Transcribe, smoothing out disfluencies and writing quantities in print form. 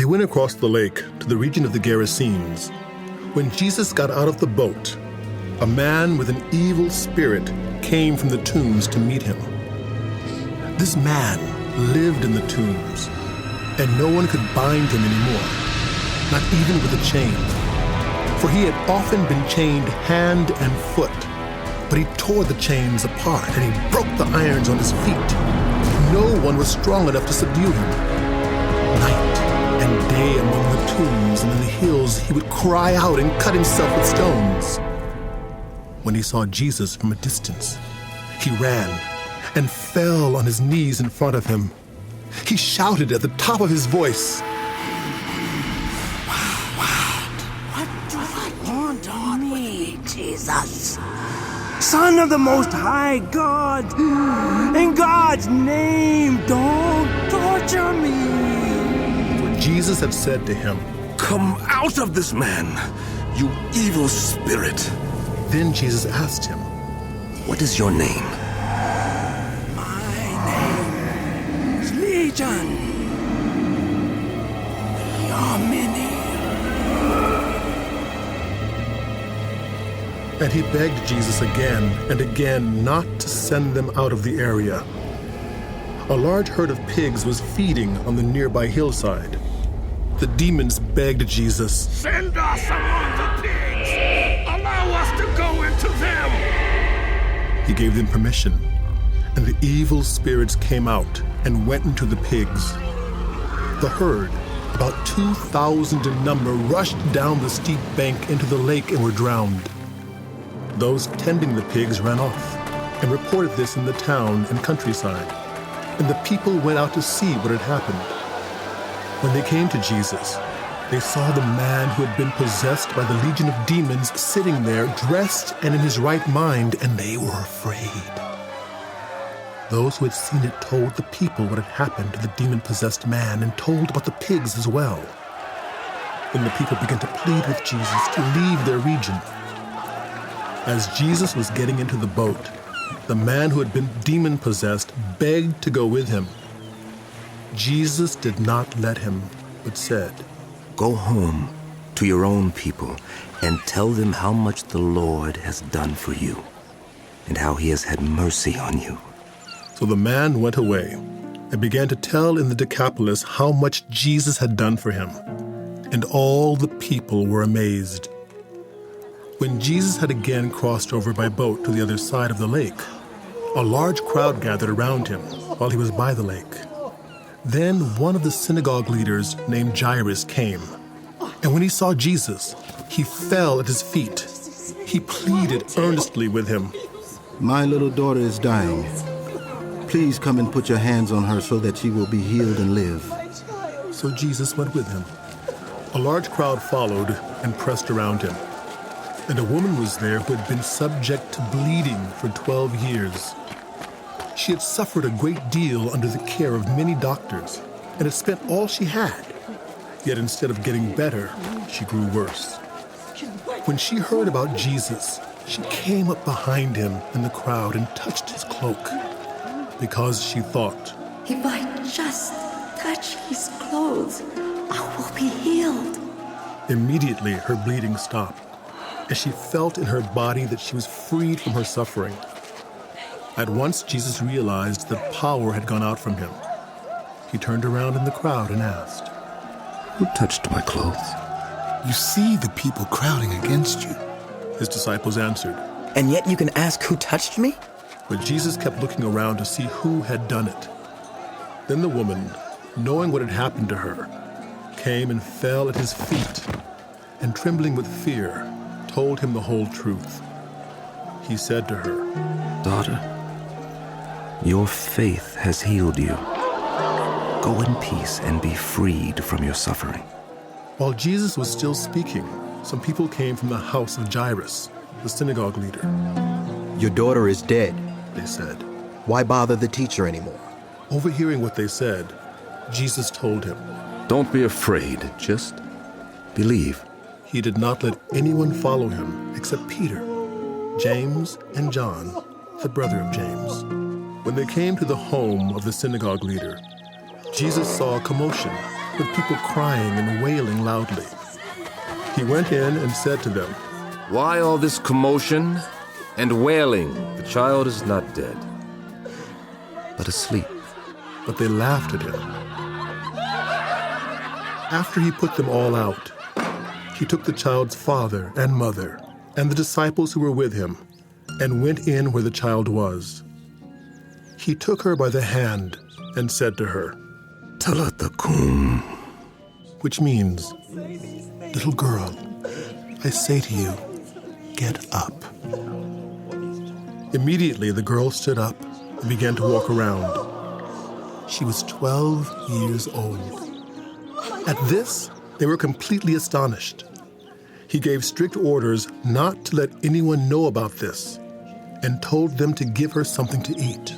They went across the lake to the region of the Gerasenes. When Jesus got out of the boat, a man with an evil spirit came from the tombs to meet him. This man lived in the tombs, and no one could bind him anymore, not even with a chain. For he had often been chained hand and foot, but he tore the chains apart and he broke the irons on his feet. No one was strong enough to subdue him. Night and day among the tombs and in the hills, he would cry out and cut himself with stones. When he saw Jesus from a distance, he ran and fell on his knees in front of him. He shouted at the top of his voice, What do you want on me, Jesus? Son of the Most High God, in God's name, don't torture me. For Jesus had said to him, Come out of this man, you evil spirit. Then Jesus asked him, What is your name? My name is Legion. We are many. and he begged Jesus again and again not to send them out of the area. A large herd of pigs was feeding on the nearby hillside. The demons begged Jesus, Send us among the pigs! Allow us to go into them! He gave them permission, and the evil spirits came out and went into the pigs. The herd, about 2,000 in number, rushed down the steep bank into the lake and were drowned. Those tending the pigs ran off and reported this in the town and countryside, and the people went out to see what had happened. When they came to Jesus, they saw the man who had been possessed by the legion of demons sitting there, dressed and in his right mind, and they were afraid. Those who had seen it told the people what had happened to the demon-possessed man and told about the pigs as well. Then the people began to plead with Jesus to leave their region. As Jesus was getting into the boat, the man who had been demon-possessed begged to go with him. Jesus did not let him, but said, Go home to your own people and tell them how much the Lord has done for you and how he has had mercy on you. So the man went away and began to tell in the Decapolis how much Jesus had done for him, and all the people were amazed. When Jesus had again crossed over by boat to the other side of the lake, a large crowd gathered around him while he was by the lake. Then one of the synagogue leaders named Jairus came, and when he saw Jesus, he fell at his feet. He pleaded earnestly with him. My little daughter is dying. Please come and put your hands on her so that she will be healed and live. So Jesus went with him. A large crowd followed and pressed around him. And a woman was there who had been subject to bleeding for 12 years. She had suffered a great deal under the care of many doctors and had spent all she had. Yet instead of getting better, she grew worse. When she heard about Jesus, she came up behind him in the crowd and touched his cloak, because she thought, If I just touch his clothes, I will be healed. Immediately her bleeding stopped, and she felt in her body that she was freed from her suffering. At once Jesus realized that power had gone out from him. He turned around in the crowd and asked, Who touched my clothes? You see the people crowding against you. His disciples answered. And yet you can ask who touched me? But Jesus kept looking around to see who had done it. Then the woman, knowing what had happened to her, came and fell at his feet, and trembling with fear, told him the whole truth. He said to her, Daughter, your faith has healed you. Go in peace and be freed from your suffering. While Jesus was still speaking, some people came from the house of Jairus, the synagogue leader. Your daughter is dead, they said. Why bother the teacher anymore? Overhearing what they said, Jesus told him, Don't be afraid, just believe. He did not let anyone follow him except Peter, James, and John, the brother of James. When they came to the home of the synagogue leader, Jesus saw a commotion with people crying and wailing loudly. He went in and said to them, Why all this commotion and wailing? The child is not dead, but asleep. But they laughed at him. After he put them all out, he took the child's father and mother and the disciples who were with him and went in where the child was. He took her by the hand and said to her, Talitha kum, which means, little girl, I say to you, get up. Immediately the girl stood up and began to walk around. She was 12 years old. At this, they were completely astonished. He gave strict orders not to let anyone know about this and told them to give her something to eat.